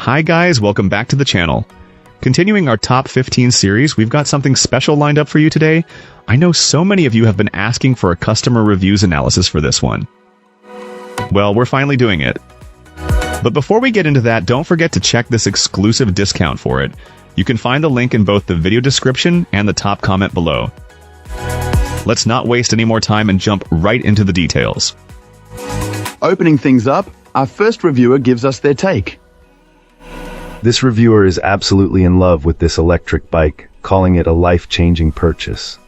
Hi guys, welcome back to the channel. Continuing our top 15 series, we've got something special lined up for you today. I know so many of you have been asking for a customer reviews analysis for this one. Well, we're finally doing it. But before we get into that, don't forget to check this exclusive discount for it. You can find the link in both the video description and the top comment below. Let's not waste any more time and jump right into the details. Opening things up, our first reviewer gives us their take. This reviewer is absolutely in love with this electric bike, calling it a life-changing purchase.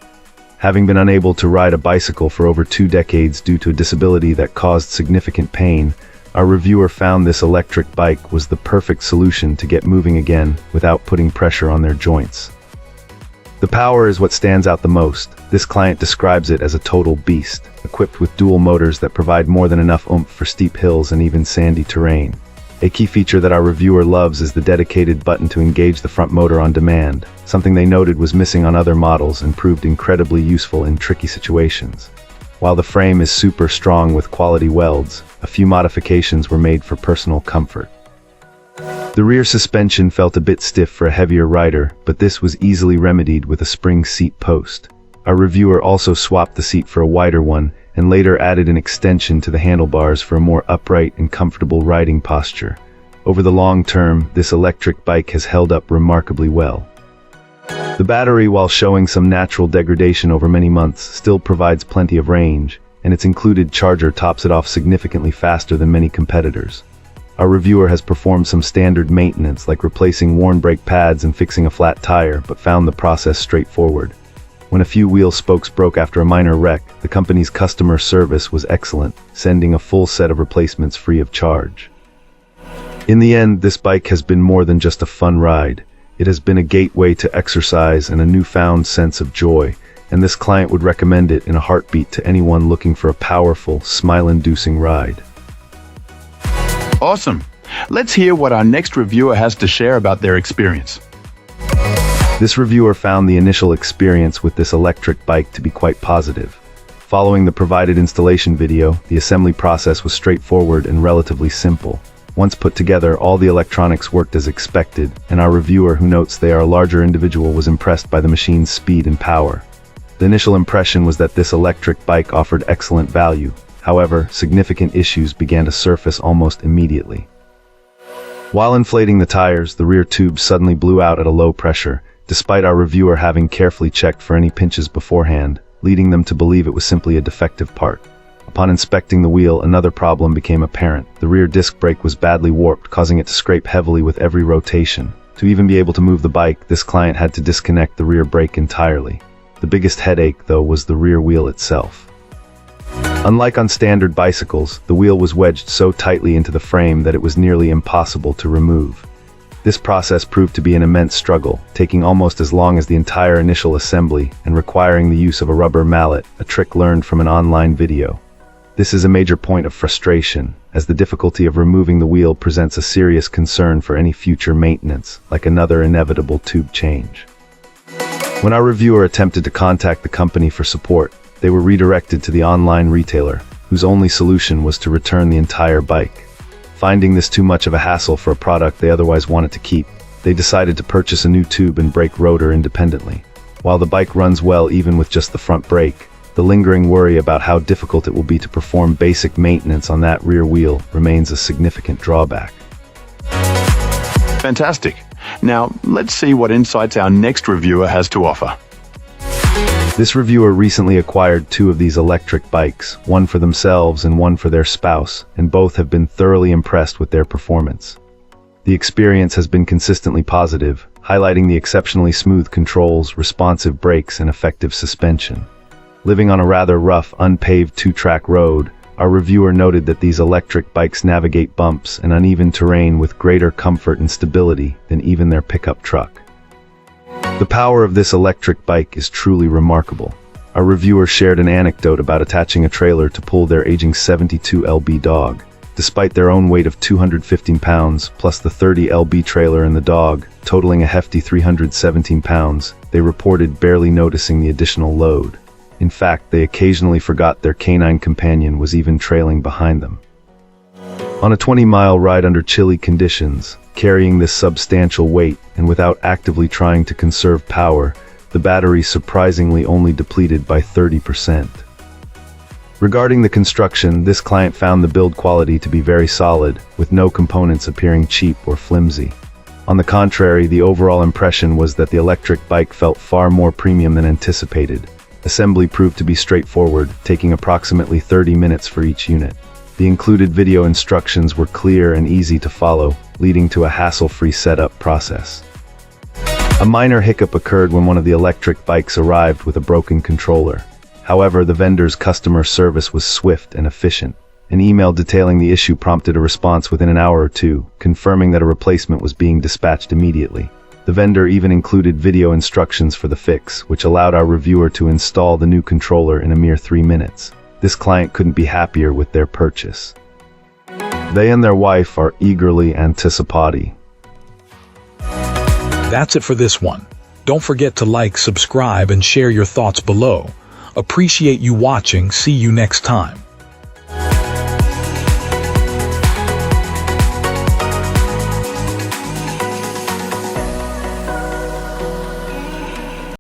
Having been unable to ride a bicycle for over 2 decades due to a disability that caused significant pain, our reviewer found this electric bike was the perfect solution to get moving again without putting pressure on their joints. The power is what stands out the most. This client describes it as a total beast, equipped with dual motors that provide more than enough oomph for steep hills and even sandy terrain. A key feature that our reviewer loves is the dedicated button to engage the front motor on demand, something they noted was missing on other models and proved incredibly useful in tricky situations. While the frame is super strong with quality welds, a few modifications were made for personal comfort. The rear suspension felt a bit stiff for a heavier rider, but this was easily remedied with a spring seat post. Our reviewer also swapped the seat for a wider one, and later added an extension to the handlebars for a more upright and comfortable riding posture. Over the long term, this electric bike has held up remarkably well. The battery, while showing some natural degradation over many months, still provides plenty of range, and its included charger tops it off significantly faster than many competitors. Our reviewer has performed some standard maintenance like replacing worn brake pads and fixing a flat tire, but found the process straightforward. When a few wheel spokes broke after a minor wreck, the company's customer service was excellent, sending a full set of replacements free of charge. In the end, this bike has been more than just a fun ride. It has been a gateway to exercise and a newfound sense of joy, and this client would recommend it in a heartbeat to anyone looking for a powerful, smile-inducing ride. Awesome. Let's hear what our next reviewer has to share about their experience. This reviewer found the initial experience with this electric bike to be quite positive. Following the provided installation video, the assembly process was straightforward and relatively simple. Once put together, all the electronics worked as expected, and our reviewer, who notes they are a larger individual, was impressed by the machine's speed and power. The initial impression was that this electric bike offered excellent value. However, significant issues began to surface almost immediately. While inflating the tires, the rear tube suddenly blew out at a low pressure, despite our reviewer having carefully checked for any pinches beforehand, leading them to believe it was simply a defective part. Upon inspecting the wheel, another problem became apparent. The rear disc brake was badly warped, causing it to scrape heavily with every rotation. To even be able to move the bike, this client had to disconnect the rear brake entirely. The biggest headache, though, was the rear wheel itself. Unlike on standard bicycles, the wheel was wedged so tightly into the frame that it was nearly impossible to remove. This process proved to be an immense struggle, taking almost as long as the entire initial assembly and requiring the use of a rubber mallet, a trick learned from an online video. This is a major point of frustration, as the difficulty of removing the wheel presents a serious concern for any future maintenance, like another inevitable tube change. When our reviewer attempted to contact the company for support, they were redirected to the online retailer, whose only solution was to return the entire bike. Finding this too much of a hassle for a product they otherwise wanted to keep, they decided to purchase a new tube and brake rotor independently. While the bike runs well even with just the front brake, the lingering worry about how difficult it will be to perform basic maintenance on that rear wheel remains a significant drawback. Fantastic. Now, let's see what insights our next reviewer has to offer. This reviewer recently acquired 2 of these electric bikes, one for themselves and one for their spouse, and both have been thoroughly impressed with their performance. The experience has been consistently positive, highlighting the exceptionally smooth controls, responsive brakes, and effective suspension. Living on a rather rough, unpaved 2-track road, our reviewer noted that these electric bikes navigate bumps and uneven terrain with greater comfort and stability than even their pickup truck. The power of this electric bike is truly remarkable. Our reviewer shared an anecdote about attaching a trailer to pull their aging 72 lb dog. Despite their own weight of 215 pounds, plus the 30 lb trailer and the dog, totaling a hefty 317 pounds, they reported barely noticing the additional load. In fact, they occasionally forgot their canine companion was even trailing behind them. On a 20-mile ride under chilly conditions, carrying this substantial weight and without actively trying to conserve power, the battery surprisingly only depleted by 30%. Regarding the construction, this client found the build quality to be very solid, with no components appearing cheap or flimsy. On the contrary, the overall impression was that the electric bike felt far more premium than anticipated. Assembly proved to be straightforward, taking approximately 30 minutes for each unit. The included video instructions were clear and easy to follow, leading to a hassle-free setup process. A minor hiccup occurred when one of the electric bikes arrived with a broken controller. However, the vendor's customer service was swift and efficient. An email detailing the issue prompted a response within an hour or two, confirming that a replacement was being dispatched immediately. The vendor even included video instructions for the fix, which allowed our reviewer to install the new controller in a mere 3 minutes. This client couldn't be happier with their purchase. They and their wife are eagerly anticipating. That's it for this one. Don't forget to like, subscribe, and share your thoughts below. Appreciate you watching. See you next time.